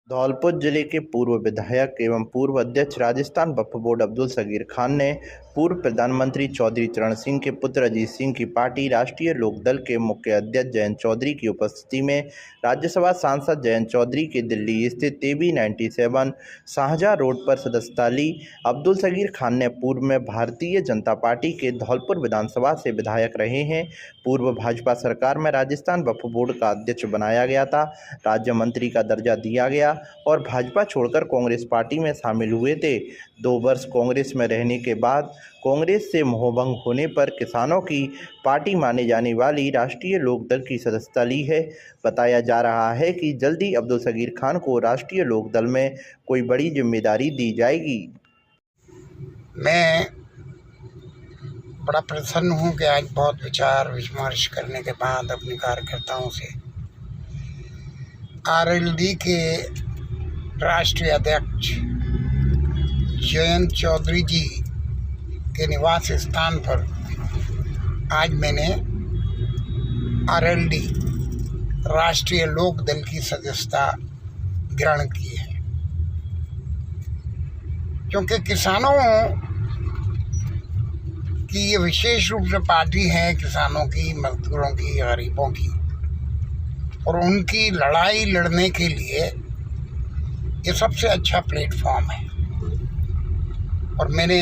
धौलपुर जिले के पूर्व विधायक एवं पूर्व अध्यक्ष राजस्थान वक्फ बोर्ड अब्दुल सगीर खान ने पूर्व प्रधानमंत्री चौधरी चरण सिंह के पुत्र अजीत सिंह की पार्टी राष्ट्रीय लोकदल के मुख्य अध्यक्ष जयंत चौधरी की उपस्थिति में राज्यसभा सांसद जयंत चौधरी के दिल्ली स्थित टीवी 97 शाहजहां रोड पर सदस्यता ली। अब्दुल सगीर खान ने पूर्व में भारतीय जनता पार्टी के धौलपुर विधानसभा से विधायक रहे हैं। पूर्व भाजपा सरकार में राजस्थान वक्फ बोर्ड का अध्यक्ष बनाया गया था, राज्य मंत्री का दर्जा दिया गया और भाजपा छोड़कर कांग्रेस पार्टी में शामिल हुए थे। 2 वर्ष कांग्रेस में रहने के बाद कांग्रेस से मोहभंग होने पर किसानों की पार्टी माने जाने वाली राष्ट्रीय लोकदल की सदस्यता ली है। बताया जा रहा है कि जल्दी अब्दुल सगीर खान को राष्ट्रीय लोकदल में कोई बड़ी जिम्मेदारी दी जाएगी। मैं बड़ा प्रसन्न हूं कि आज बहुत विचार विमर्श करने के बाद अपने कार्यकर्ताओं से आरएलडी के राष्ट्रीय अध्यक्ष जयंत चौधरी जी के निवास स्थान पर आज मैंने आरएलडी राष्ट्रीय लोक दल की सदस्यता ग्रहण की है, क्योंकि किसानों की ये विशेष रूप से पार्टी है, किसानों की, मजदूरों की, गरीबों की, और उनकी लड़ाई लड़ने के लिए ये सबसे अच्छा प्लेटफॉर्म है। और मैंने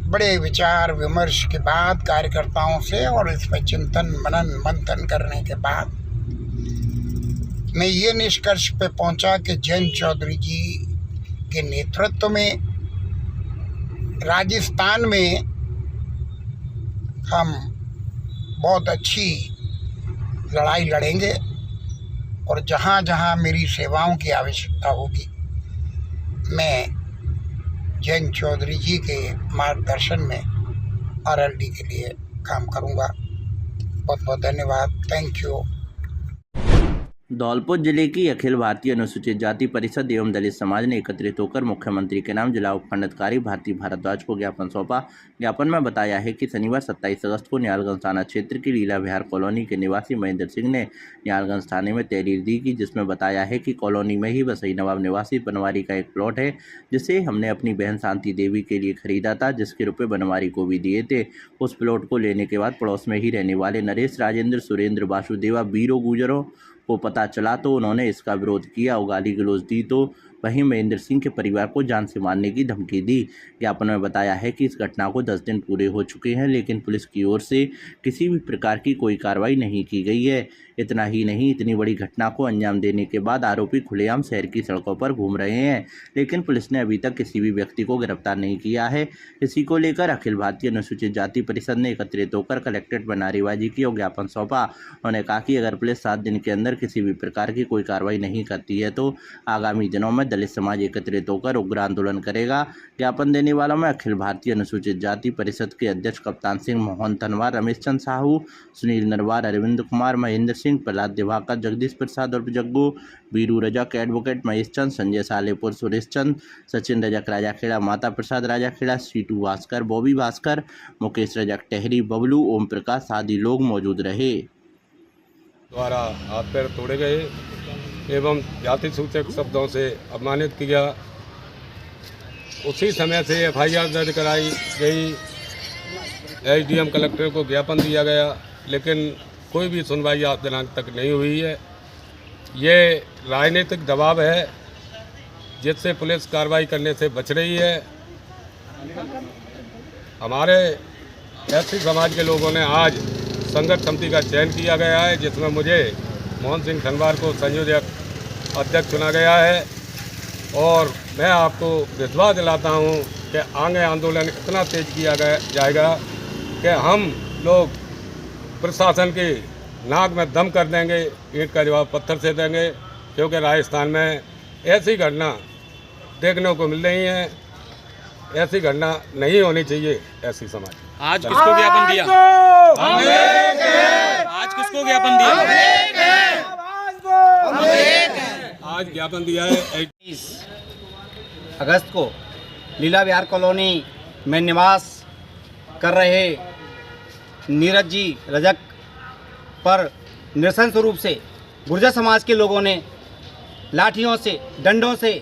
बड़े विचार विमर्श के बाद कार्यकर्ताओं से और इस पर चिंतन मनन मंथन करने के बाद मैं ये निष्कर्ष पे पहुंचा कि जयंत चौधरी जी के नेतृत्व में राजस्थान में हम बहुत अच्छी लड़ाई लड़ेंगे और जहाँ जहाँ मेरी सेवाओं की आवश्यकता होगी मैं जयंत चौधरी जी के मार्गदर्शन में आरएलडी के लिए काम करूँगा। बहुत बहुत धन्यवाद। Thank you. धौलपुर जिले की अखिल भारतीय अनुसूचित जाति परिषद एवं दलित समाज ने एकत्रित होकर मुख्यमंत्री के नाम जिला उपखंडाधिकारी भारती भारद्वाज को ज्ञापन सौंपा। ज्ञापन में बताया है कि शनिवार 27 अगस्त को न्यालगंज थाना क्षेत्र की लीला विहार कॉलोनी के निवासी महेंद्र सिंह ने न्यालगंज थाने में तहरीर दी की, जिसमें बताया है कि कॉलोनी में ही वसई नवाब निवासी बनवारी का एक प्लॉट है, जिसे हमने अपनी बहन शांति देवी के लिए खरीदा था, जिसके रुपये बनवारी को भी दिए थे। उस प्लॉट को लेने के बाद पड़ोस में ही रहने वाले नरेश, राजेंद्र, सुरेंद्र, वासुदेवा, बीरो गुजरों को पता चला तो उन्होंने इसका विरोध किया और गाली गलौज दी, तो वहीं महेंद्र सिंह के परिवार को जान से मारने की धमकी दी। ज्ञापन में बताया है कि इस घटना को 10 दिन पूरे हो चुके हैं, लेकिन पुलिस की ओर से किसी भी प्रकार की कोई कार्रवाई नहीं की गई है। इतना ही नहीं, इतनी बड़ी घटना को अंजाम देने के बाद आरोपी खुलेआम शहर की सड़कों पर घूम रहे हैं, लेकिन पुलिस ने अभी तक किसी भी व्यक्ति को गिरफ्तार नहीं किया है। इसी को लेकर अखिल भारतीय अनुसूचित जाति परिषद ने एकत्रित होकर कलेक्ट्रेट पर नारेबाजी की और ज्ञापन सौंपा। उन्होंने कहा कि अगर पुलिस 7 दिन के अंदर किसी भी प्रकार की कोई कार्रवाई नहीं करती है तो आगामी दिनों में दलित समाज एकत्रित होकर उग्र आंदोलन करेगा। ज्ञापन देने वालों में अखिल भारतीय अनुसूचित जाति परिषद के अध्यक्ष कप्तान सिंह, मोहन तनवार, रमेश चंद साहू, सुनील नरवार, अरविंद कुमार, महेंद्र सिंह, प्रहलाद दिवाकर, जगदीश प्रसाद और जग्गू, बीरू रजक, एडवोकेट महेश चंद, संजय सालेपुर, सुरेश चंद, सचिन रजक राजाखेड़ा, माता प्रसाद राजाखेड़ा, सीटू भास्कर, बॉबी भास्कर, मुकेश रजक टहरी, बबलू, ओम प्रकाश आदि लोग मौजूद रहे। द्वारा हाथ पैर तोड़े गए एवं जाति सूचक शब्दों से अपमानित किया। उसी समय से एफआईआर दर्ज कराई गई, एसडीएम कलेक्टर को ज्ञापन दिया गया, लेकिन कोई भी सुनवाई आज दिनांक तक नहीं हुई है। ये राजनीतिक दबाव है जिससे पुलिस कार्रवाई करने से बच रही है। हमारे एससी समाज के लोगों ने आज संघर्ष समिति का चयन किया गया है, जिसमें मुझे मोहन सिंह तनवार को संयोजक अध्यक्ष चुना गया है, और मैं आपको विश्वास दिलाता हूं कि आगे आंदोलन इतना तेज किया जाएगा कि हम लोग प्रशासन की नाक में दम कर देंगे, ईंट का जवाब पत्थर से देंगे, क्योंकि राजस्थान में ऐसी घटना देखने को मिल रही है। ऐसी घटना नहीं होनी चाहिए ऐसी समाज। आज किसको ज्ञापन दिया? आज किसको ज्ञापन दिया? आज ज्ञापन दिया है 21 अगस्त को लीला विहार कॉलोनी में निवास कर रहे नीरज जी रजक पर निरसन स्वरूप से गुर्जर समाज के लोगों ने लाठियों से, डंडों से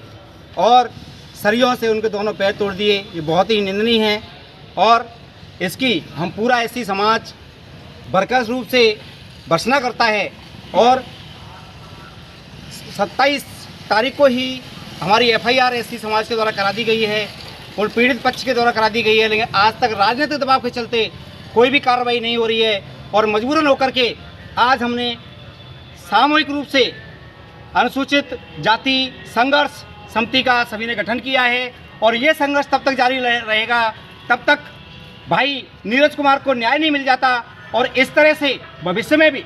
और सरियों से उनके दोनों पैर तोड़ दिए। ये बहुत ही निंदनीय है और इसकी हम पूरा एससी समाज बरकस रूप से भर्त्सना करता है। और 27 तारीख को ही हमारी FIR एससी समाज के द्वारा करा दी गई है और पीड़ित पक्ष के द्वारा करा दी गई है, लेकिन आज तक राजनीतिक दबाव के चलते कोई भी कार्रवाई नहीं हो रही है। और मजबूरन होकर के आज हमने सामूहिक रूप से अनुसूचित जाति संघर्ष समिति का सभी ने गठन किया है और ये संघर्ष तब तक जारी रहेगा तब तक भाई नीरज कुमार को न्याय नहीं मिल जाता। और इस तरह से भविष्य में भी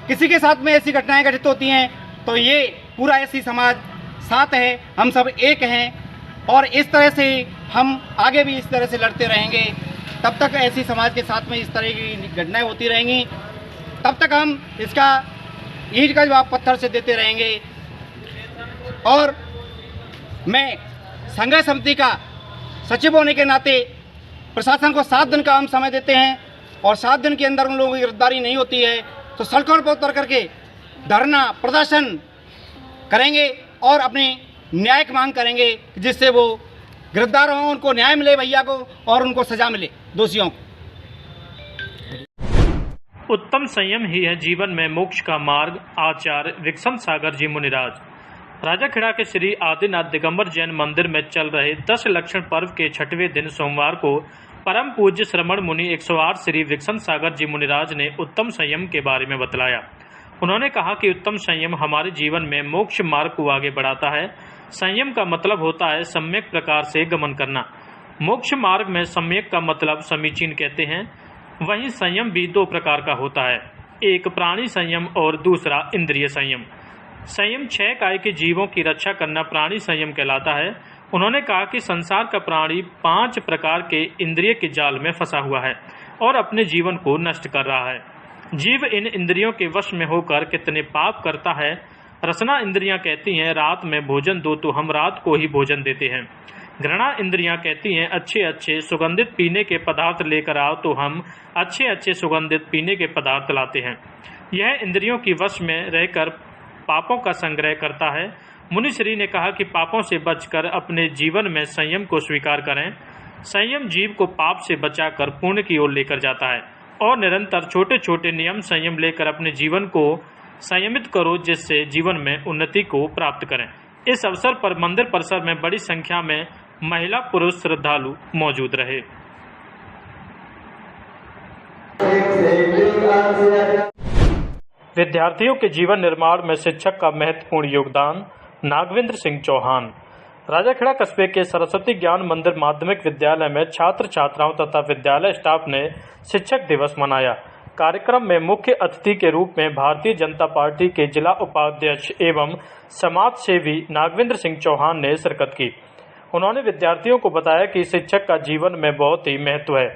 किसी के साथ में ऐसी घटनाएं घटित होती हैं तो ये पूरा एससी समाज साथ है, हम सब एक हैं और इस तरह से हम आगे भी इस तरह से लड़ते रहेंगे। तब तक एससी समाज के साथ में इस तरह की घटनाएं होती रहेंगी, तब तक हम इसका ईंट का जवाब पत्थर से देते रहेंगे। और मैं संघर्ष समिति का सचिव होने के नाते प्रशासन को 7 दिन का हम समय देते हैं और 7 दिन के अंदर उन लोगों की गिरफ्तारी नहीं होती है तो सड़कों पर उतर करके धरना प्रदर्शन करेंगे और अपनी न्याय की मांग करेंगे जिससे वो गिरफ्तार हों, उनको न्याय मिले भैया को और उनको सजा मिले दोषियों को। उत्तम संयम ही है जीवन में मोक्ष का मार्ग। आचार्य विक्सम सागर जी मुनिराज। राजाखेड़ा के श्री आदिनाथ दिगंबर जैन मंदिर में चल रहे 10 लक्षण पर्व के 6वें दिन सोमवार को परम पूज्य श्रमण मुनि 108 श्री विक्सम सागर जी मुनिराज ने उत्तम संयम के बारे में बतलाया। उन्होंने कहा कि उत्तम संयम हमारे जीवन में मोक्ष मार्ग को आगे बढ़ाता है। संयम का मतलब होता है सम्यक प्रकार से गमन करना। मोक्ष मार्ग में सम्यक का मतलब समीचीन कहते हैं। वहीं संयम भी 2 प्रकार का होता है, एक प्राणी संयम और दूसरा इंद्रिय संयम। संयम 6 काय के जीवों की रक्षा करना प्राणी संयम कहलाता है। उन्होंने कहा कि संसार का प्राणी 5 प्रकार के इंद्रिय के जाल में फंसा हुआ है और अपने जीवन को नष्ट कर रहा है। जीव इन इंद्रियों के वश में होकर कितने पाप करता है। रसना इंद्रियां कहती हैं रात में भोजन दो तो हम रात को ही भोजन देते हैं। घृणा इंद्रियां कहती हैं अच्छे अच्छे सुगंधित पीने के पदार्थ लेकर आओ तो हम अच्छे अच्छे सुगंधित पीने के पदार्थ लाते हैं। यह इंद्रियों की वश में रहकर पापों का संग्रह करता है। मुनिश्री ने कहा कि पापों से बचकर अपने जीवन में संयम को स्वीकार करें। संयम जीव को पाप से बचाकर पुण्य की ओर लेकर जाता है और निरंतर छोटे छोटे नियम संयम लेकर अपने जीवन को संयमित करो जिससे जीवन में उन्नति को प्राप्त करें। इस अवसर पर मंदिर परिसर में बड़ी संख्या में महिला पुरुष श्रद्धालु मौजूद रहे। विद्यार्थियों के जीवन निर्माण में शिक्षक का महत्वपूर्ण योगदान। नागविंद्र सिंह चौहान। राजाखेड़ा कस्बे के सरस्वती ज्ञान मंदिर माध्यमिक विद्यालय में छात्र छात्राओं तथा विद्यालय स्टाफ ने शिक्षक दिवस मनाया। कार्यक्रम में मुख्य अतिथि के रूप में भारतीय जनता पार्टी के जिला उपाध्यक्ष एवं समाज सेवी नागविंद्र सिंह चौहान ने शिरकत की। उन्होंने विद्यार्थियों को बताया कि शिक्षक का जीवन में बहुत ही महत्व है।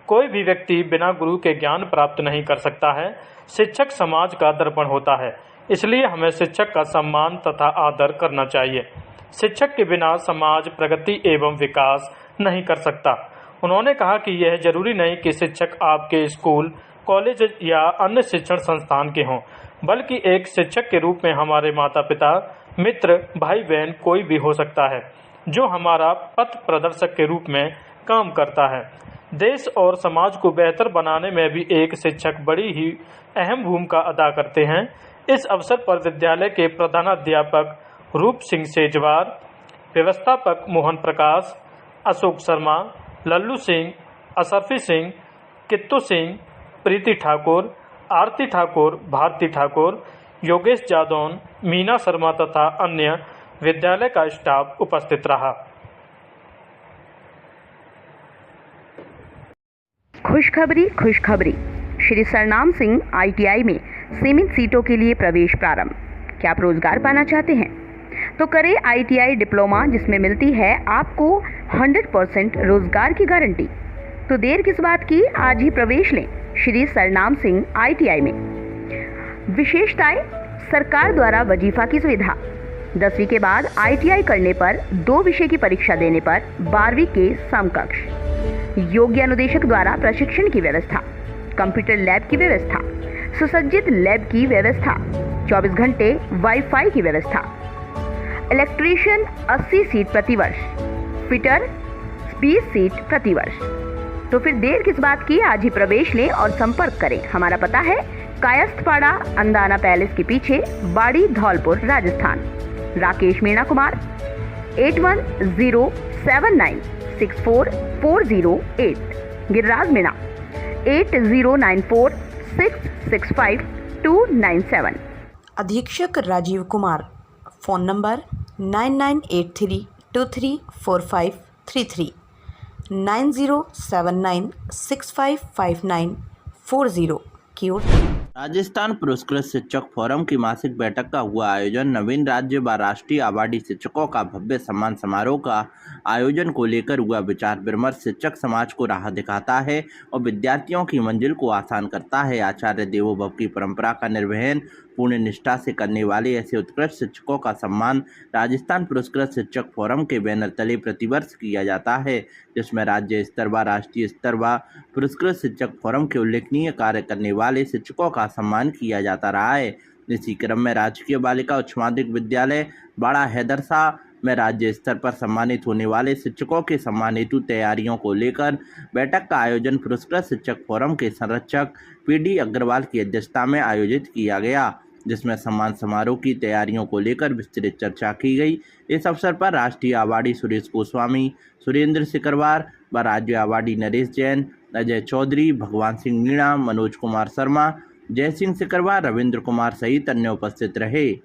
कोई भी व्यक्ति बिना गुरु के ज्ञान प्राप्त नहीं कर सकता है। शिक्षक समाज का दर्पण होता है, इसलिए हमें शिक्षक का सम्मान तथा आदर करना चाहिए। शिक्षक के बिना समाज प्रगति एवं विकास नहीं कर सकता। उन्होंने कहा कि यह जरूरी नहीं कि शिक्षक आपके स्कूल कॉलेज या अन्य शिक्षण संस्थान के हों, बल्कि एक शिक्षक के रूप में हमारे माता पिता मित्र भाई बहन कोई भी हो सकता है जो हमारा पथ प्रदर्शक के रूप में काम करता है। देश और समाज को बेहतर बनाने में भी एक शिक्षक बड़ी ही अहम भूमिका अदा करते हैं। इस अवसर पर विद्यालय के प्रधानाध्यापक रूप सिंह सेजवार, व्यवस्थापक मोहन प्रकाश, अशोक शर्मा, लल्लू सिंह, असरफी सिंह, कित्तू सिंह, प्रीति ठाकुर, आरती ठाकुर, भारती ठाकुर, योगेश जादौन, मीना शर्मा तथा अन्य विद्यालय का स्टाफ उपस्थित रहा। खुशखबरी। श्री सरनाम सिंह ITI में सीमित सीटों के लिए प्रवेश प्रारंभ। क्या आप रोजगार पाना चाहते हैं तो करें ITI डिप्लोमा जिसमें मिलती है आपको 100% रोजगार की गारंटी। तो देर किस बात की, आज ही प्रवेश लें श्री सरनाम सिंह ITI में। विशेषताएं, सरकार द्वारा वजीफा की सुविधा, 10वीं के बाद ITI करने पर 2 विषय की परीक्षा देने पर 12वीं के समकक्ष, योग्य अनुदेशक द्वारा प्रशिक्षण की व्यवस्था, कंप्यूटर लैब की व्यवस्था, सुसज्जित लैब की व्यवस्था, 24 घंटे वाईफाई की व्यवस्था, इलेक्ट्रीशियन 80 सीट प्रति वर्ष, फिटर 20 सीट प्रति वर्ष। तो फिर देर किस बात की, आज ही प्रवेश लें और संपर्क करें। हमारा पता है कायस्थपाड़ा अंदाना पैलेस के पीछे, बाड़ी, धौलपुर, राजस्थान। राकेश मीणा कुमार 8107964408, गिरिराज मीणा 8094665297। अधीक्षक राजीव कुमार, फ़ोन नंबर 9983234533, 9079655940 की ओर। राजस्थान पुरस्कृत शिक्षक फोरम की मासिक बैठक का हुआ आयोजन। नवीन राज्य व राष्ट्रीय अवार्डी शिक्षकों का भव्य सम्मान समारोह का आयोजन को लेकर हुआ विचार विमर्श शिक्षक समाज को राह दिखाता है और विद्यार्थियों की मंजिल को आसान करता है। आचार्य देवोभव की परंपरा का निर्वहन पूर्ण निष्ठा से करने वाले ऐसे उत्कृष्ट शिक्षकों का सम्मान राजस्थान पुरस्कृत शिक्षक फोरम के बैनर तले प्रतिवर्ष किया जाता है, जिसमें राज्य स्तर व राष्ट्रीय स्तर व पुरस्कृत शिक्षक फोरम के उल्लेखनीय कार्य करने वाले शिक्षकों का सम्मान किया जाता रहा है। इसी क्रम में राजकीय बालिका उच्च माध्यमिक विद्यालय बड़ा हैदरशाह में राज्य स्तर पर सम्मानित होने वाले शिक्षकों के सम्मान हेतु तैयारियों को लेकर बैठक का आयोजन पुरस्कृत शिक्षक फोरम के संरक्षक PD अग्रवाल की अध्यक्षता में आयोजित किया गया, जिसमें सम्मान समारोह की तैयारियों को लेकर विस्तृत चर्चा की गई। इस अवसर पर राष्ट्रीय अवार्डी सुरेश गोस्वामी, सुरेंद्र सिकरवार व राज्य अवार्डी नरेश जैन, अजय चौधरी, भगवान सिंह मीणा, मनोज कुमार शर्मा, जय सिंह सिकरवार, रविंद्र कुमार सहित अन्य उपस्थित रहे।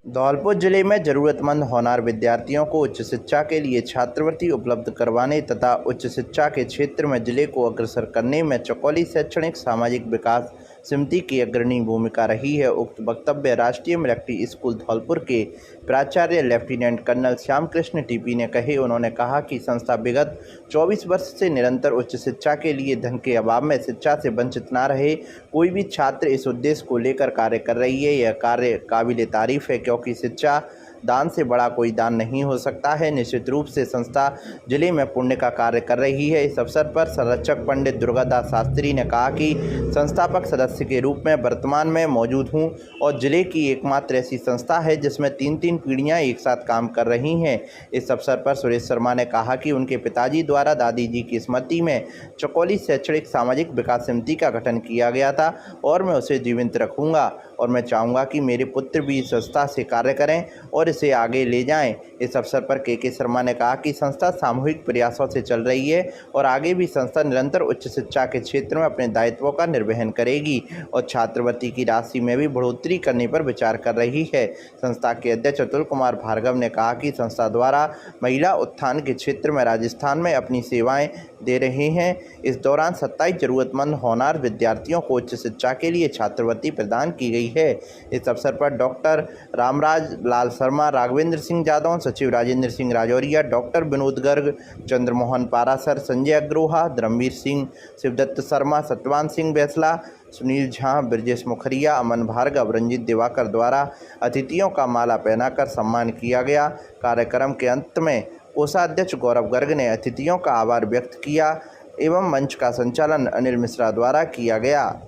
धौलपुर जिले में जरूरतमंद होनहार विद्यार्थियों को उच्च शिक्षा के लिए छात्रवृत्ति उपलब्ध करवाने तथा उच्च शिक्षा के क्षेत्र में जिले को अग्रसर करने में चकौली शैक्षणिक सामाजिक विकास समिति की अग्रणी भूमिका रही है। उक्त वक्तव्य राष्ट्रीय मिलिट्री स्कूल धौलपुर के प्राचार्य lieutenant colonel Shyam Krishna TP ने कहे। उन्होंने कहा कि संस्था विगत 24 वर्ष से निरंतर उच्च शिक्षा के लिए धन के अभाव में शिक्षा से वंचित न रहे कोई भी छात्र इस उद्देश्य को लेकर कार्य कर रही है। यह कार्य काबिल तारीफ है, क्योंकि शिक्षा दान से बड़ा कोई दान नहीं हो सकता है। निश्चित रूप से संस्था जिले में पुण्य का कार्य कर रही है। इस अवसर पर संरक्षक पंडित दुर्गादास शास्त्री ने कहा कि संस्थापक सदस्य के रूप में वर्तमान में मौजूद हूं और जिले की एकमात्र ऐसी संस्था है जिसमें 3 पीढ़ियां एक साथ काम कर रही हैं। इस अवसर पर सुरेश शर्मा ने कहा कि उनके पिताजी द्वारा दादी जी की स्मृति में चकौली शैक्षणिक सामाजिक विकास समिति का गठन किया गया था और मैं उसे जीवित रखूँगा और मैं चाहूँगा कि मेरे पुत्र भी इस संस्था से कार्य करें और इसे आगे ले जाएं। इस अवसर पर के शर्मा ने कहा कि संस्था सामूहिक प्रयासों से चल रही है और आगे भी संस्था निरंतर उच्च शिक्षा के क्षेत्र में अपने दायित्वों का निर्वहन करेगी और छात्रवृत्ति की राशि में भी बढ़ोतरी करने पर विचार कर रही है। संस्था के अध्यक्ष अतुल कुमार भार्गव ने कहा कि संस्था द्वारा महिला उत्थान के क्षेत्र में राजस्थान में अपनी सेवाएं दे रहे हैं। इस दौरान 27 जरूरतमंद होनहार विद्यार्थियों को उच्च शिक्षा के लिए छात्रवृत्ति प्रदान की गई है। इस अवसर पर डॉक्टर रामराज लाल शर्मा, राघवेंद्र सिंह जादव, सचिव राजेंद्र सिंह राजौरिया, डॉक्टर विनोद गर्ग, चंद्रमोहन पारासर, संजय अग्रोहा, धर्मवीर सिंह, शिवदत्त शर्मा, सतवान सिंह बैसला, सुनील झा, ब्रजेश मुखरिया, अमन भार्गव, रंजीत दिवाकर द्वारा अतिथियों का माला पहनाकर सम्मान किया गया। कार्यक्रम के अंत में कोषाध्यक्ष गौरव गर्ग ने अतिथियों का आभार व्यक्त किया एवं मंच का संचालन अनिल मिश्रा द्वारा किया गया।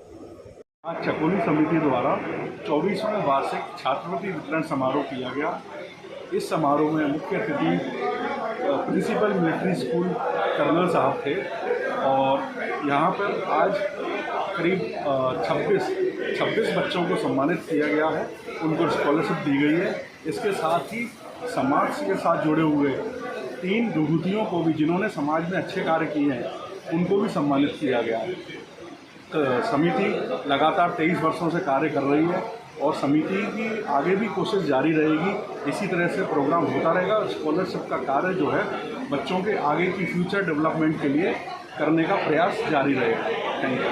आज चकौली समिति द्वारा 24वें वार्षिक छात्रवृत्ति वितरण समारोह किया गया। इस समारोह में मुख्य अतिथि प्रिंसिपल मिलिट्री स्कूल कर्नल साहब थे और यहाँ पर आज करीब 26 बच्चों को सम्मानित किया गया है, उनको स्कॉलरशिप दी गई है। इसके साथ ही समाज के साथ जुड़े हुए 3 विभूतियों को भी, जिन्होंने समाज में अच्छे कार्य किए हैं, उनको भी सम्मानित किया गया है। समिति लगातार 23 वर्षों से कार्य कर रही है और समिति की आगे भी कोशिश जारी रहेगी। इसी तरह से प्रोग्राम होता रहेगा। स्कॉलरशिप का कार्य जो है बच्चों के आगे की फ्यूचर डेवलपमेंट के लिए करने का प्रयास जारी रहेगा। Thank you.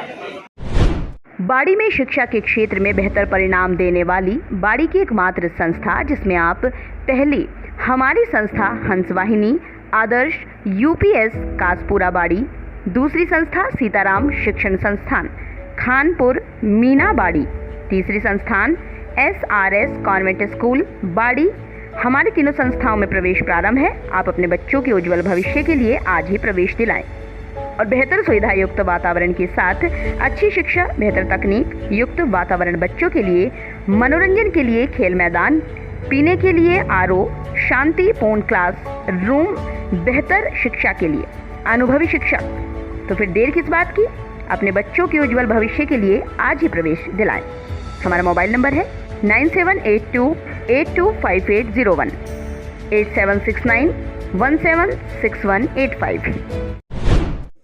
बाड़ी में शिक्षा के क्षेत्र में बेहतर परिणाम देने वाली बाड़ी की एकमात्र संस्था, जिसमें आप पहली हमारी संस्था हंसवाहिनी आदर्श UPS कासपुरा बाड़ी, दूसरी संस्था सीताराम शिक्षण संस्थान खानपुर मीना बाड़ी, तीसरी संस्थान SRS कॉन्वेंट स्कूल बाड़ी। हमारी तीनों संस्थाओं में प्रवेश प्रारंभ है। आप अपने बच्चों के उज्जवल भविष्य के लिए आज ही प्रवेश दिलाएं और बेहतर सुविधा युक्त वातावरण के साथ अच्छी शिक्षा, बेहतर तकनीक युक्त वातावरण, बच्चों के लिए मनोरंजन के लिए खेल मैदान, पीने के लिए आरओ, शांतिपूर्ण क्लास रूम, बेहतर शिक्षा के लिए अनुभवी शिक्षक। तो फिर देर किस बात की, अपने बच्चों के उज्जवल भविष्य के लिए आज ही प्रवेश दिलाएं। हमारा मोबाइल नंबर है 9782825801, 8769176185।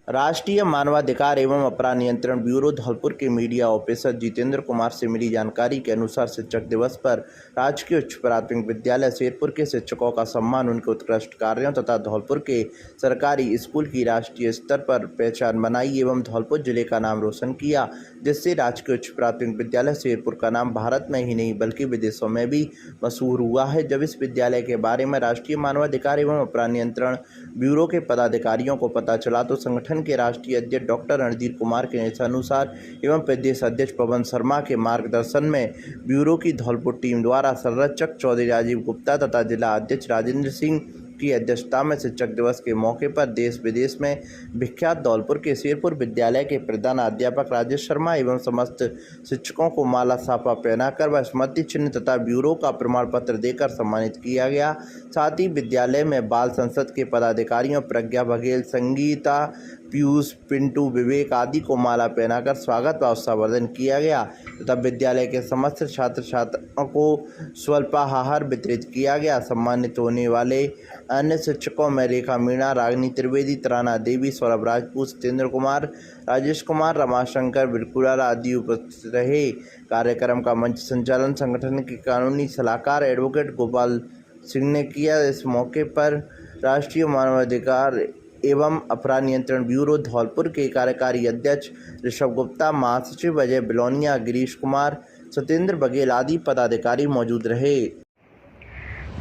राष्ट्रीय मानवाधिकार एवं अपराध नियंत्रण ब्यूरो धौलपुर के मीडिया ऑफिसर जितेंद्र कुमार से मिली जानकारी के अनुसार शिक्षक दिवस पर राजकीय उच्च प्राथमिक विद्यालय शेरपुर के शिक्षकों का सम्मान उनके उत्कृष्ट कार्यों तथा धौलपुर के सरकारी स्कूल की राष्ट्रीय स्तर पर पहचान बनाई एवं धौलपुर जिले का नाम रोशन किया, जिससे राजकीय उच्च प्राथमिक विद्यालय शेरपुर का नाम भारत में ही नहीं बल्कि विदेशों में भी मशहूर हुआ है। जब इस विद्यालय के बारे में राष्ट्रीय मानवाधिकार एवं अपराध नियंत्रण ब्यूरो के पदाधिकारियों को पता चला तो संगठन के राष्ट्रीय अध्यक्ष डॉक्टर रणधीर कुमार के निर्देशानुसार एवं प्रदेश अध्यक्ष पवन शर्मा के मार्गदर्शन में ब्यूरो की धौलपुर टीम द्वारा संरक्षक चौधरी राजीव गुप्ता तथा जिला अध्यक्ष राजेंद्र सिंह की अध्यक्षता में शिक्षक दिवस के मौके पर देश विदेश में विख्यात धौलपुर के शेरपुर विद्यालय के प्रधान अध्यापक राजेश शर्मा एवं समस्त शिक्षकों को माला साफा पहनाकर व स्मृति चिन्ह तथा ब्यूरो का प्रमाण पत्र देकर सम्मानित किया गया। साथ ही विद्यालय में बाल संसद के पदाधिकारियों प्रज्ञा बघेल, संगीता, पीयूष, पिंटू, विवेक आदि को माला पहनाकर स्वागत व उत्साहवर्धन किया गया तथा विद्यालय के समस्त छात्र छात्राओं को स्वल्पाहार वितरित किया गया। सम्मानित होने वाले अन्य शिक्षकों में रेखा मीणा, रागिनी त्रिवेदी, तराना देवी, सौरभ राजपूत, सत्येंद्र कुमार, राजेश कुमार, रमाशंकर, बिरकुलाल आदि उपस्थित रहे। कार्यक्रम का मंच संचालन संगठन के कानूनी सलाहकार एडवोकेट गोपाल सिंह ने किया। इस मौके पर राष्ट्रीय मानवाधिकार एवं अपराध नियंत्रण ब्यूरो धौलपुर के कार्यकारी अध्यक्ष ऋषभ गुप्ता, महासचिव अजय बिलोनिया, गिरीश कुमार, सत्येंद्र बघेल आदि पदाधिकारी मौजूद रहे।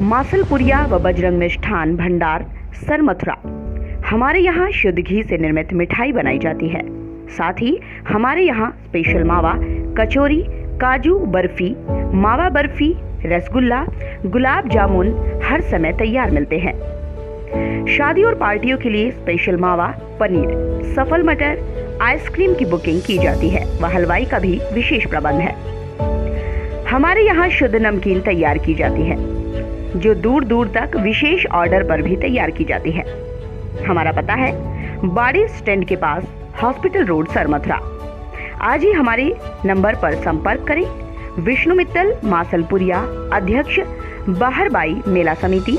मासलपुरिया व बजरंग मिष्ठान भंडार सरमथुरा, हमारे यहाँ शुद्ध घी से निर्मित मिठाई बनाई जाती है। साथ ही हमारे यहाँ स्पेशल मावा, कचौरी, काजू बर्फी, मावा बर्फी, रसगुल्ला, गुलाब जामुन हर समय तैयार मिलते हैं। शादी और पार्टियों के लिए स्पेशल मावा, पनीर, सफल मटर, आइसक्रीम की बुकिंग की जाती है व हलवाई का भी विशेष प्रबंध है। हमारे यहाँ शुद्ध नमकीन तैयार की जाती है जो दूर दूर तक विशेष ऑर्डर पर भी तैयार की जाती है। हमारा पता है बाड़ी स्टैंड के पास, हॉस्पिटल रोड, सरमथुरा। आज ही हमारे नंबर पर संपर्क करें। विष्णु मित्तल, मासलपुरिया, अध्यक्ष बाहरबाई मेला समिति,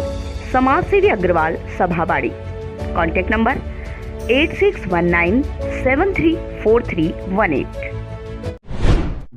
समाजसेवी अग्रवाल, सभाबाड़ी। Contact number 8619734318।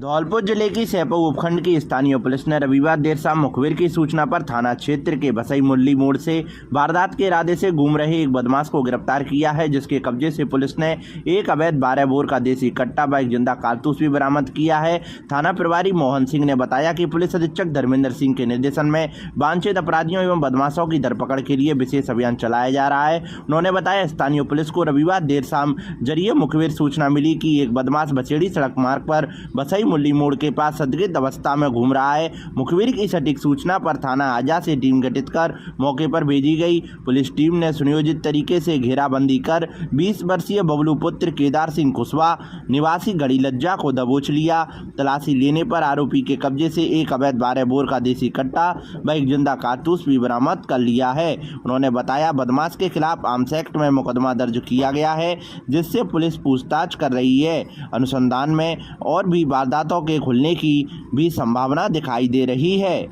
धौलपुर जिले की सैपऊ उपखंड की स्थानीय पुलिस ने रविवार देर शाम मुखबिर की सूचना पर थाना क्षेत्र के बसई मुरली मोड़ से वारदात के इरादे से घूम रहे एक बदमाश को गिरफ्तार किया है, जिसके कब्जे से पुलिस ने एक अवैध 12 बोर का देसी कट्टा व एक जिंदा कारतूस भी बरामद किया है। थाना प्रभारी मोहन सिंह ने बताया कि पुलिस अधीक्षक धर्मेंद्र सिंह के निर्देशन में वांछित अपराधियों एवं बदमाशों की धरपकड़ के लिए विशेष अभियान चलाया जा रहा है। उन्होंने बताया स्थानीय पुलिस को रविवार देर शाम जरिए मुखबिर सूचना मिली कि एक बदमाश बछेड़ी सड़क मार्ग पर बसई मुरली मोड़ के पास संदिग्ध अवस्था में घूम रहा है। मुखबिर की सटीक सूचना पर थाना आजा से टीम गठित कर मौके पर भेजी गई। पुलिस टीम ने सुनियोजित तरीके से घेराबंदी कर 20 वर्षीय बबलू पुत्र केदार सिंह कुशवाहा निवासी गड़ी लज्जा को दबोच लिया। तलाशी लेने पर आरोपी के कब्जे से एक अवैध 12 बोर का देसी कट्टा व एक जिंदा कारतूस भी बरामद कर लिया है। उन्होंने बताया बदमाश के खिलाफ आर्म्स एक्ट में मुकदमा दर्ज किया गया है, जिससे पुलिस पूछताछ कर रही है। अनुसंधान में और भी वारदातों के खुलने की भी संभावना दिखाई दे रही है।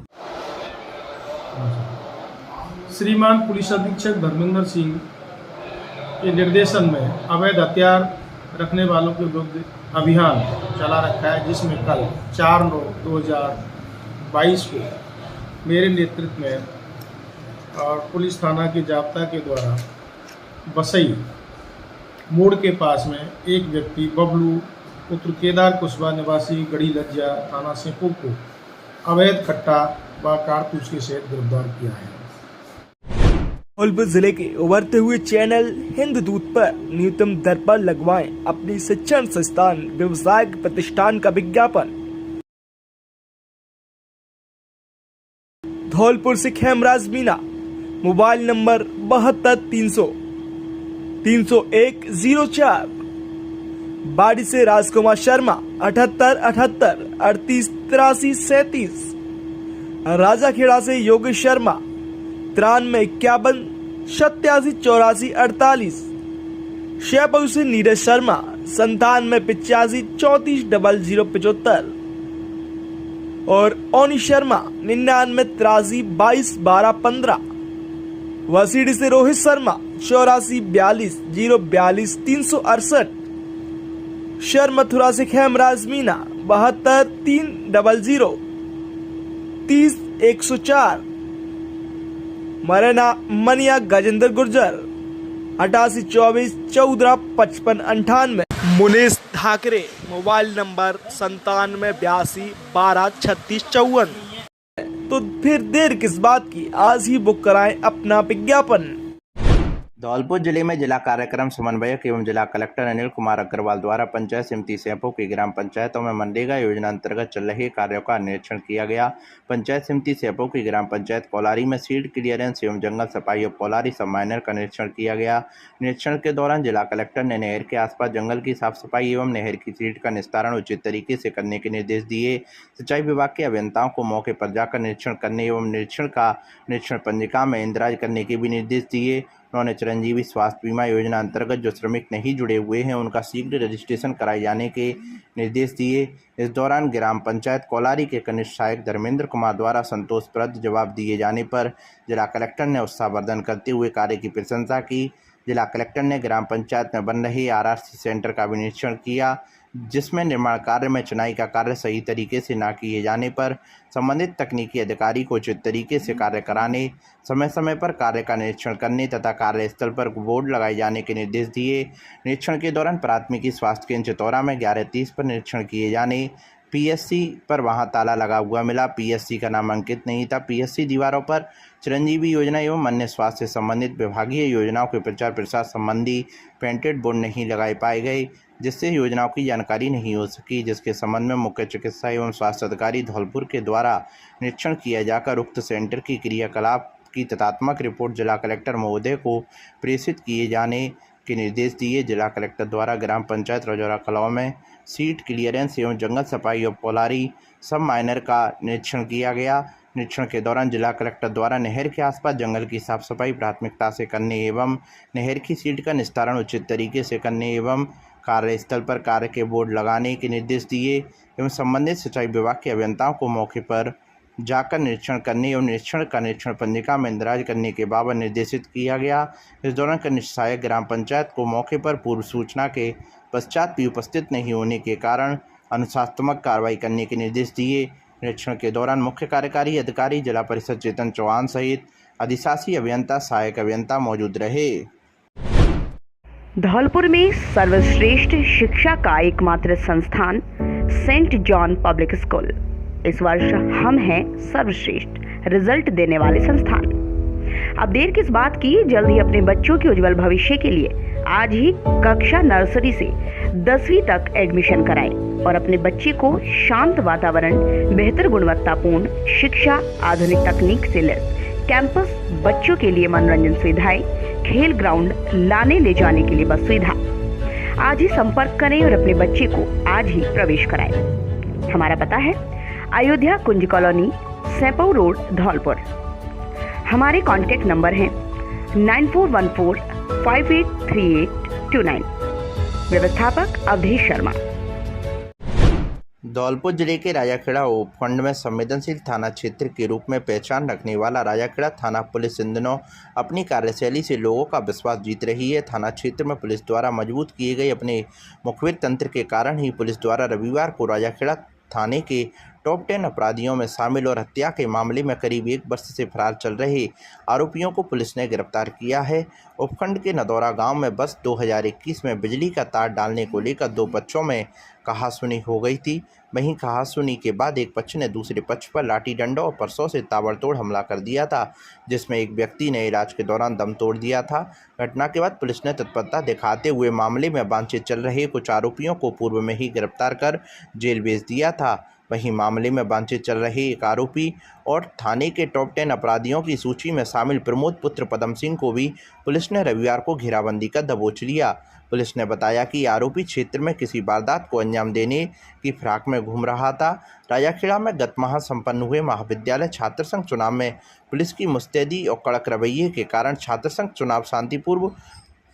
श्रीमान पुलिस अधीक्षक धर्मेंद्र सिंह के निर्देशन में अवैध हथियार रखने वालों के विरुद्ध अभियान चला रखा है, जिसमें कल 4/9/2022 को मेरे नेतृत्व में और पुलिस थाना के जाब्ता के द्वारा बसई मोड़ के पास में एक व्यक्ति बबलू पुत्र केदार कुशवाहा निवासी गड़ी लज्जा थाना सेपुर को अवैध कट्टा व कारतूस के सहित गिरफ्तार किया है। धौलपुर जिले के उभरते हुए चैनल हिंददूत पर न्यूनतम दर पर लगवाएं अपनी शिक्षण संस्थान व्यवसायिक प्रतिष्ठान का विज्ञापन। धौलपुर से खेमराज मीना, मोबाइल नंबर 7230030104। बाड़ी से राजकुमार शर्मा 7878 38 83 37। राजाखेड़ा से योगेश शर्मा 9351878448, शेरपुर से नीरज शर्मा 9785340075 और ओनी शर्मा 9983221215, वसीडी से रोहित शर्मा 8442042368, शहर मथुरा से खेमराज मीना 72300 30104, मरना मनिया गजेंद्र गुर्जर 8824145598, मुनीष ठाकरे मोबाइल नंबर 9782123654। तो फिर देर किस बात की, आज ही बुक कराएं अपना विज्ञापन। धौलपुर जिले में जिला कार्यक्रम समन्वयक एवं जिला कलेक्टर अनिल कुमार अग्रवाल द्वारा पंचायत समिति सेंपो की ग्राम पंचायतों में मनरेगा योजना अंतर्गत चल रहे कार्यों का निरीक्षण किया गया। पंचायत समिति सेंपो की ग्राम पंचायत कोलारी में सीड क्लियरेंस एवं जंगल सफाई और कोलारी सब माइनर का निरीक्षण किया गया। निरीक्षण के दौरान जिला कलेक्टर ने नहर के आसपास जंगल की साफ सफाई एवं नहर की सीड का निस्तारण उचित तरीके से करने के निर्देश दिए। सिंचाई विभाग के अभियंताओं को मौके पर जाकर निरीक्षण करने एवं निरीक्षण पंजिका में इंदराज करने के भी निर्देश दिए। उन्होंने चिरंजीवी स्वास्थ्य बीमा योजना अंतर्गत जो श्रमिक नहीं जुड़े हुए हैं उनका शीघ्र रजिस्ट्रेशन कराए जाने के निर्देश दिए। इस दौरान ग्राम पंचायत कोलारी के कनिष्ठ सहायक धर्मेंद्र कुमार द्वारा संतोषप्रद जवाब दिए जाने पर जिला कलेक्टर ने उत्साहवर्धन करते हुए कार्य की प्रशंसा की। जिला कलेक्टर ने ग्राम पंचायत में बन रहे आरआरसी सेंटर का भी निरीक्षण किया, जिसमें निर्माण कार्य में चुनाई का कार्य सही तरीके से न किए जाने पर संबंधित तकनीकी अधिकारी को उचित तरीके से कार्य कराने, समय समय पर कार्य का निरीक्षण करने तथा कार्यस्थल पर बोर्ड लगाए जाने के निर्देश दिए। निरीक्षण के दौरान प्राथमिकी स्वास्थ्य केंद्र चितौरा में 11:30 पर निरीक्षण किए जाने। पीएससी पर वहां ताला लगा हुआ मिला, पीएससी का नाम अंकित नहीं था। पीएससी दीवारों पर चिरंजीवी योजना एवं अन्य स्वास्थ्य से संबंधित विभागीय योजनाओं के प्रचार प्रसार संबंधी पेंटेड बोर्ड नहीं लगाए पाए गए, जिससे योजनाओं की जानकारी नहीं हो सकी, जिसके संबंध में मुख्य चिकित्सा एवं स्वास्थ्य अधिकारी धौलपुर के द्वारा निरीक्षण किया जाकर उक्त सेंटर की क्रियाकलाप की तथ्यात्मक रिपोर्ट जिला कलेक्टर महोदय को प्रेषित किए जाने के निर्देश दिए। जिला कलेक्टर द्वारा ग्राम पंचायत रजौरा कलाव में सीट क्लियरेंस एवं जंगल सफाई और पोलारी सब माइनर का निरीक्षण किया गया। निरीक्षण के दौरान जिला कलेक्टर द्वारा नहर के आसपास जंगल की साफ सफाई प्राथमिकता से करने एवं नहर की सीट का निस्तारण उचित तरीके से करने एवं कार्यस्थल पर कार्य के बोर्ड लगाने के निर्देश दिए एवं संबंधित सिंचाई विभाग के अभियंताओं को मौके पर जाकर निरीक्षण करने एवं निरीक्षण पंजिका में इंदराज करने के बाबत निर्देशित किया गया। इस दौरान कनिष्ठ सहायक ग्राम पंचायत को मौके पर पूर्व सूचना के पश्चात भी उपस्थित नहीं होने के कारण अनुशासनात्मक कार्रवाई करने के निर्देश दिए। निरीक्षण के दौरान मुख्य कार्यकारी अधिकारी जिला परिषद चेतन चौहान सहित अधिशासी अभियंता सहायक अभियंता मौजूद रहे। धौलपुर में सर्वश्रेष्ठ शिक्षा का एकमात्र संस्थान सेंट जॉन पब्लिक स्कूल। इस वर्ष हम हैं सर्वश्रेष्ठ रिजल्ट देने वाले संस्थान। अब देर किस बात की, जल्द ही अपने बच्चों के उज्जवल भविष्य के लिए आज ही कक्षा नर्सरी से 10वीं तक एडमिशन कराएं और अपने बच्चे को शांत वातावरण, बेहतर गुणवत्तापूर्ण शिक्षा, आधुनिक तकनीक से लैस कैंपस, बच्चों के लिए मनोरंजन सुविधाएं, खेल ग्राउंड, लाने ले जाने के लिए बस सुविधा। आज ही संपर्क करें और अपने बच्चे को आज ही प्रवेश कराएं। हमारा पता है अयोध्या कुंज कॉलोनी, सेंपो रोड, धौलपुर। हमारे कॉन्टैक्ट नंबर हैं 9414583829। व्यवस्थापक अवधेश शर्मा। धौलपुर जिले के राजाखेड़ा उपखंड में संवेदनशील थाना क्षेत्र के रूप में पहचान रखने वाला राजाखेड़ा थाना पुलिस इन दिनों अपनी कार्यशैली से लोगों का विश्वास जीत रही है। थाना क्षेत्र में पुलिस द्वारा मजबूत किए गए अपने मुखबिर तंत्र के कारण ही पुलिस द्वारा रविवार को राजाखेड़ा थाने के टॉप 10 अपराधियों में शामिल और हत्या के मामले में करीब 1 वर्ष से फरार चल रहे आरोपियों को पुलिस ने गिरफ्तार किया है। उपखंड के नदौरा गांव में बस 2021 में बिजली का तार डालने को लेकर 2 पक्षों में कहासुनी हो गई थी। वहीं कहासुनी के बाद एक पक्ष ने दूसरे पक्ष पर लाठी डंडों और परसों से ताबड़तोड़ हमला कर दिया था, जिसमें एक व्यक्ति ने इलाज के दौरान दम तोड़ दिया था। घटना के बाद पुलिस ने तत्परता दिखाते हुए मामले में बातचीत चल रहे कुछ आरोपियों को पूर्व में ही गिरफ्तार कर जेल भेज दिया था। वहीं मामले में बातचीत चल रहे एक आरोपी और थाने के टॉप 10 अपराधियों की सूची में शामिल प्रमोद पुत्र पदम सिंह को भी पुलिस ने रविवार को घेराबंदी कर दबोच लिया। पुलिस ने बताया कि आरोपी क्षेत्र में किसी वारदात को अंजाम देने की फिराक में घूम रहा था। राजाखेड़ा में गत माह संपन्न हुए महाविद्यालय छात्र संघ चुनाव में पुलिस की मुस्तैदी और कड़क रवैये के कारण छात्र संघ चुनाव शांतिपूर्व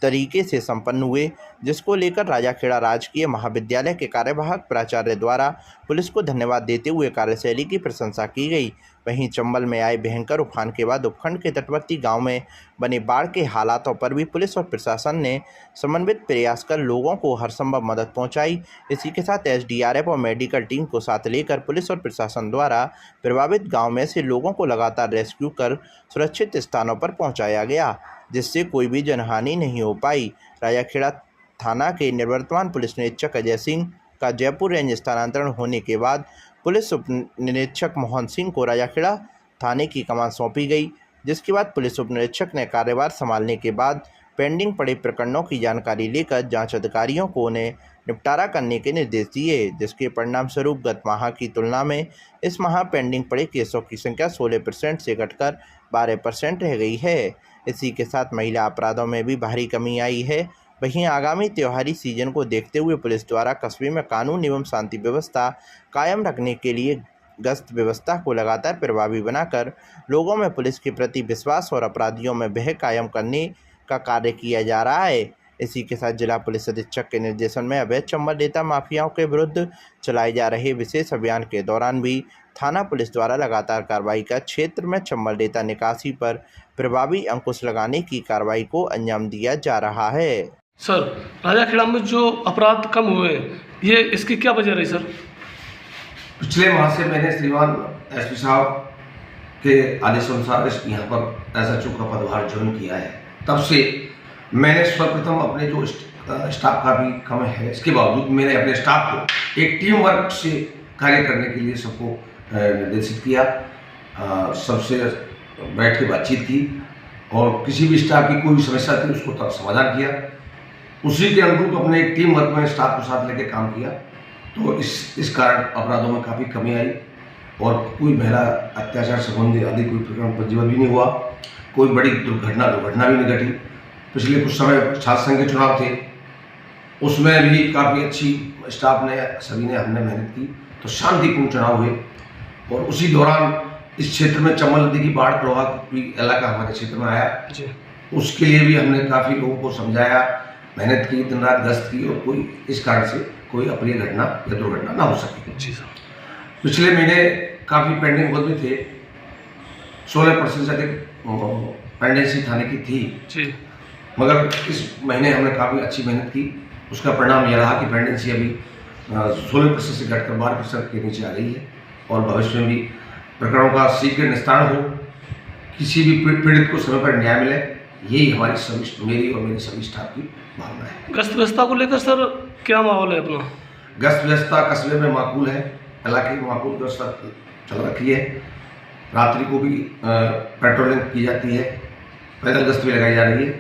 तरीके से संपन्न हुए, जिसको लेकर राजाखेड़ा राजकीय महाविद्यालय के कार्यवाहक प्राचार्य द्वारा पुलिस को धन्यवाद देते हुए कार्यशैली की प्रशंसा की गई। वहीं चंबल में आए भयंकर उफान के बाद उपखंड के तटवर्ती गांव में बने बाढ़ के हालातों पर भी पुलिस और प्रशासन ने समन्वित प्रयास कर लोगों को हर संभव मदद पहुंचाई। इसी के साथ एसडीआरएफ और मेडिकल टीम को साथ लेकर पुलिस और प्रशासन द्वारा प्रभावित गाँव में से लोगों को लगातार रेस्क्यू कर सुरक्षित स्थानों पर पहुँचाया गया, जिससे कोई भी जनहानि नहीं हो पाई। राजाखेड़ा थाना के निवर्तमान पुलिस निरीक्षक अजय सिंह का जयपुर रेंज स्थानांतरण होने के बाद पुलिस उप निरीक्षक मोहन सिंह को राजाखेड़ा थाने की कमान सौंपी गई, जिसके बाद पुलिस उप निरीक्षक ने कार्यभार संभालने के बाद पेंडिंग पड़े प्रकरणों की जानकारी लेकर जांच अधिकारियों को उन्हें निपटारा करने के निर्देश दिए, जिसके परिणाम स्वरूप गत माह की तुलना में इस माह पेंडिंग पड़े केसों की संख्या 16% से घटकर 12% रह गई है। इसी के साथ महिला अपराधों में भी भारी कमी आई है। वहीं आगामी त्योहारी सीजन को देखते हुए पुलिस द्वारा कस्बे में कानून एवं शांति व्यवस्था कायम रखने के लिए गश्त व्यवस्था को लगातार प्रभावी बनाकर लोगों में पुलिस के प्रति विश्वास और अपराधियों में भय कायम करने का कार्य किया जा रहा है। इसी के साथ जिला पुलिस अधीक्षक के निर्देशन में अवैध चंबल रेता माफियाओं के विरुद्ध चलाए जा रहे विशेष अभियान के दौरान भी थाना पुलिस द्वारा लगातार कार्रवाई कर क्षेत्र में चंबल रेता निकासी पर प्रभावी अंकुश लगाने की कार्रवाई को अंजाम दिया जा रहा है। सर, राजाखेड़ा में जो अपराध कम हुए ये इसकी क्या वजह रही सर? पिछले माह से मैंने श्रीमान एसपी साहब के आदेश अनुसार यहाँ पर एसएचओ का पदभार ज्वाइन किया है। तब से मैंने सर्वप्रथम अपने जो स्टाफ का भी कम है, इसके बावजूद मैंने अपने स्टाफ को एक टीम वर्क से कार्य करने के लिए सबको निर्देशित किया, सबसे बैठ के बातचीत की और किसी भी स्टाफ की कोई भी समस्या थी उसको तब समाधान किया। उसी के अनुरूप अपने एक टीम वर्क में स्टाफ को साथ लेकर काम किया, तो इस कारण अपराधों में काफ़ी कमी आई और कोई महिला अत्याचार संबंधी आदि कोई प्रकरण पंजीबद्ध भी नहीं हुआ, कोई बड़ी दुर्घटना भी नहीं घटी। पिछले कुछ समय छात्र संघ के चुनाव थे, उसमें भी काफ़ी अच्छी स्टाफ ने सभी ने हमने मेहनत की, तो शांतिपूर्ण चुनाव हुए। और उसी दौरान इस क्षेत्र में चंबल नदी की बाढ़ प्रभावित इलाका हमारे क्षेत्र में आया, उसके लिए भी हमने काफ़ी लोगों को समझाया, मेहनत की, दिन रात गश्त की और कोई इस कारण से कोई अप्रिय घटना या दुर्घटना ना हो सके। पिछले महीने काफ़ी पेंडिंग मुकदमे थे, 16% से अधिक पेंडेंसी थाने की थी, मगर इस महीने हमने काफ़ी अच्छी मेहनत की। उसका परिणाम यह रहा कि पेंडेंसी अभी 16% से घटकर 12% के नीचे आ गई है और भविष्य में भी प्रकरणों का शीघ्र निस्तारण हो, किसी भी पीड़ित को समय पर न्याय मिले, यही हमारी मेरी और मेरे सभी स्टाफ की भावना है। गश्त व्यवस्था को लेकर सर क्या माहौल है अपना? गश्त व्यवस्था कस्बे में माकूल है, इलाके की माकूल व्यवस्था चल रखी है। रात्रि को भी पेट्रोलिंग की जाती है, पैदल गश्त भी लगाई जा रही है।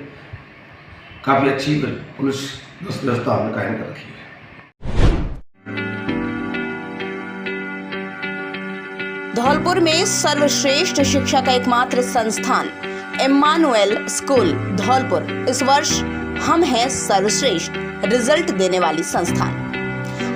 काफ़ी अच्छी पुलिस गश्त व्यवस्था हमने कायम कर रखी है। धौलपुर में सर्वश्रेष्ठ शिक्षा का एकमात्र संस्थान इम्मानुएल स्कूल धौलपुर इस वर्ष हम हैं सर्वश्रेष्ठ रिजल्ट देने वाली संस्थान।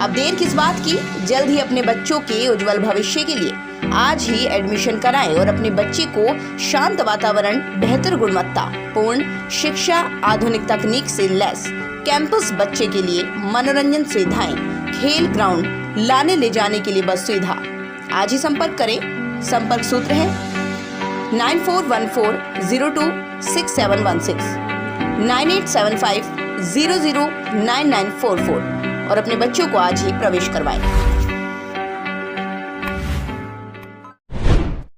अब देर किस बात की, जल्द ही अपने बच्चों के उज्जवल भविष्य के लिए आज ही एडमिशन कराएं और अपने बच्चे को शांत वातावरण, बेहतर गुणवत्ता पूर्ण शिक्षा, आधुनिक तकनीक से लैस कैंपस, बच्चे के लिए मनोरंजन सुविधाएं, खेल ग्राउंड, लाने ले जाने के लिए बस सुविधा। आज ही संपर्क करें। संपर्क सूत्र है 9414026716, 9875009944 और अपने बच्चों को आज ही प्रवेश करवाएं।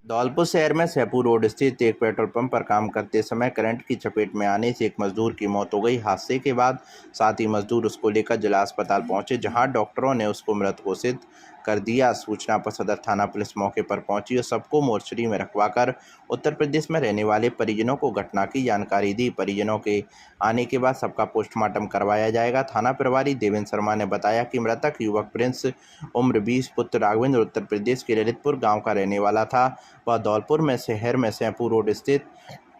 धौलपुर शहर में सैपुर रोड स्थित एक पेट्रोल पंप पर काम करते समय करंट की चपेट में आने से एक मजदूर की मौत हो गई। हादसे के बाद साथी मजदूर उसको लेकर जिला अस्पताल पहुंचे, जहां डॉक्टरों ने उसको मृत घोषित कर दिया। सूचना पर सदर थाना पुलिस मौके पर पहुंची और सबको मोर्चरी में रखवाकर उत्तर प्रदेश में रहने वाले परिजनों को घटना की जानकारी दी। परिजनों के आने के बाद सबका पोस्टमार्टम करवाया जाएगा। थाना प्रभारी देवेंद्र शर्मा ने बताया कि मृतक युवक प्रिंस उम्र 20 पुत्र राघवेंद्र उत्तर प्रदेश के ललितपुर गाँव का रहने वाला था। वह धौलपुर में शहर में सैपुर रोड स्थित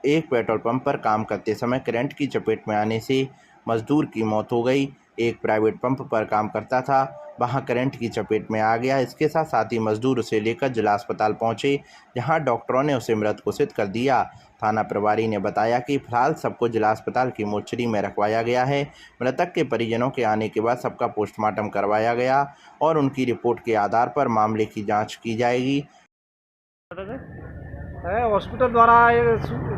एक पेट्रोल पंप पर काम करते समय करंट की चपेट में आने से मजदूर की मौत हो गई। एक प्राइवेट पंप पर काम करता था, वहां करंट की चपेट में आ गया। इसके साथ साथ ही मजदूर उसे लेकर जिला अस्पताल पहुंचे, जहां डॉक्टरों ने उसे मृत घोषित कर दिया। थाना प्रभारी ने बताया कि फिलहाल सबको जिला अस्पताल की मोर्चरी में रखवाया गया है। मृतक के परिजनों के आने के बाद सबका पोस्टमार्टम करवाया गया और उनकी रिपोर्ट के आधार पर मामले की जांच की जाएगी। हॉस्पिटल द्वारा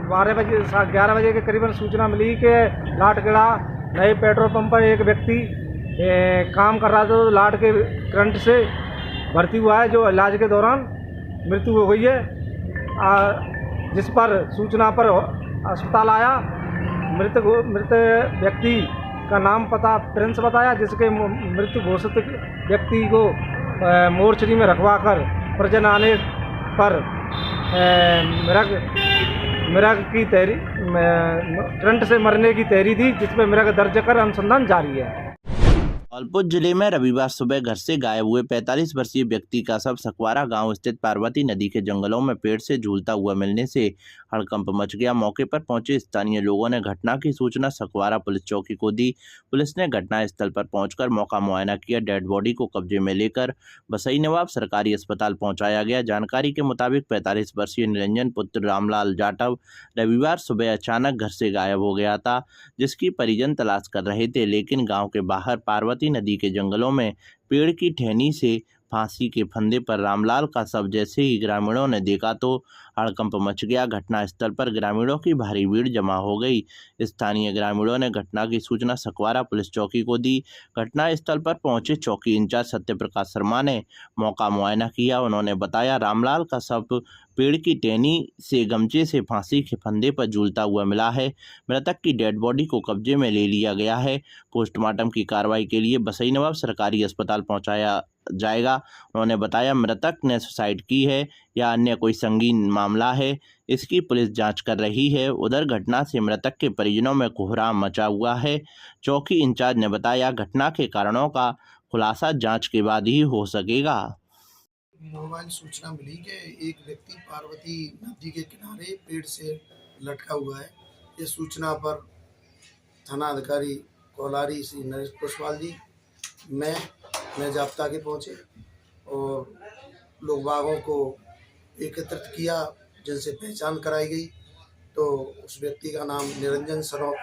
11 बजे के करीबन सूचना मिली कि लाटगढ़ा नए पेट्रोल पंप पर एक व्यक्ति काम कर रहा था, तो लाट के करंट से भर्ती हुआ है, जो इलाज के दौरान मृत्यु हो गई है। जिस पर सूचना पर अस्पताल आया। मृत व्यक्ति का नाम पता प्रिंस बताया, जिसके मृत्यु घोषित व्यक्ति को मोर्चरी में रखवाकर परिजन आने पर मृग की तैयारी करंट से मरने की तैयारी थी, जिसमें मृग दर्ज कर अनुसंधान जारी है। धौलपुर जिले में रविवार सुबह घर से गायब हुए 45 वर्षीय व्यक्ति का शव सकवारा गांव स्थित पार्वती नदी के जंगलों में पेड़ से झूलता हुआ मिलने से हड़कंप मच गया। मौके पर पहुंचे स्थानीय लोगों ने घटना की सूचना सकवारा पुलिस चौकी को दी। पुलिस ने घटनास्थल पर पहुंचकर मौका मुआयना किया। डेड बॉडी को कब्जे में लेकर बसई नवाब सरकारी अस्पताल पहुंचाया गया। जानकारी के मुताबिक 45 वर्षीय निरंजन पुत्र रामलाल जाटव रविवार सुबह अचानक घर से गायब हो गया था, जिसकी परिजन तलाश कर रहे थे, लेकिन गाँव के बाहर पार्वती नदी के जंगलों में पेड़ की टहनी से फांसी के फंदे पर रामलाल का शव जैसे ही ग्रामीणों ने देखा तो हड़कंप मच गया। घटनास्थल पर ग्रामीणों की भारी भीड़ जमा हो गई। स्थानीय ग्रामीणों ने घटना की सूचना सकवारा पुलिस चौकी को दी। घटनास्थल पर पहुंचे चौकी इंचार्ज सत्य प्रकाश शर्मा ने मौका मुआयना किया। उन्होंने बताया, रामलाल का शव पेड़ की टहनी से गमछे से फांसी के फंदे पर झूलता हुआ मिला है। मृतक की डेड बॉडी को कब्जे में ले लिया गया है। पोस्टमार्टम की कार्रवाई के लिए बसई नवाब सरकारी अस्पताल पहुंचाया जाएगा। उन्होंने बताया, मृतक ने सुसाइड की है या अन्य कोई संगीन मामला है, इसकी पुलिस जांच कर रही है। उधर घटना से मृतक के परिजनों में कोहराम मचा हुआ है। चौकी इंचार्ज ने बताया, घटना के कारणों का खुलासा जांच के बाद ही हो सकेगा। मोबाइल सूचना मिली कि एक व्यक्ति पार्वती नदी के किनारे पेड़ से लटका हुआ है। इस सूचना पर थाना अधिकारी कोलारी श्री नरेश पुष्पाल जी मैं जाब्ता के पहुँचे और लोग बागों को एकत्रित किया, जिनसे पहचान कराई गई। तो उस व्यक्ति का नाम निरंजन सरोफ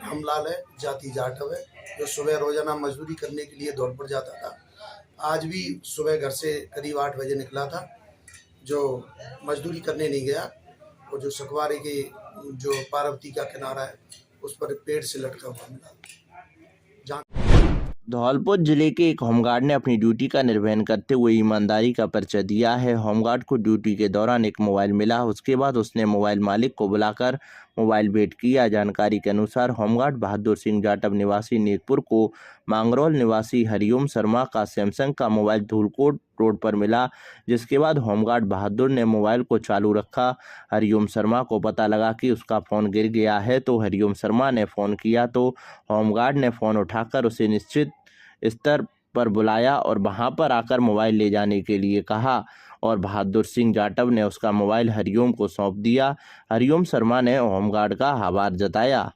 रामलाल है, जाति जाटव है, जो सुबह रोजाना मजदूरी करने के लिए धौलपुर जाता था। आज भी सुबह घर से करीब 8 बजे निकला था, जो मजदूरी करने नहीं गया और जो सकवारे के जो पार्वती का किनारा है उस पर पेड़ से लटका हुआ मिला। धौलपुर जिले के एक होमगार्ड ने अपनी ड्यूटी का निर्वहन करते हुए ईमानदारी का परिचय दिया है। होमगार्ड को ड्यूटी के दौरान एक मोबाइल मिला, उसके बाद उसने मोबाइल मालिक को बुलाकर मोबाइल भेंट किया। जानकारी के अनुसार होमगार्ड बहादुर सिंह जाटव निवासी नीतपुर को मांगरोल निवासी हरिओम शर्मा का सैमसंग का मोबाइल धूलकोट रोड पर मिला, जिसके बाद होमगार्ड बहादुर ने मोबाइल को चालू रखा। हरिओम शर्मा को पता लगा कि उसका फ़ोन गिर गया है, तो हरिओम शर्मा ने फ़ोन किया तो होमगार्ड ने फ़ोन उठाकर उसे निश्चित स्तर पर बुलाया और वहां पर आकर मोबाइल ले जाने के लिए कहा और बहादुर सिंह जाटव ने उसका मोबाइल हरिओम को सौंप दिया। हरिओम शर्मा ने होमगार्ड का आभार जताया।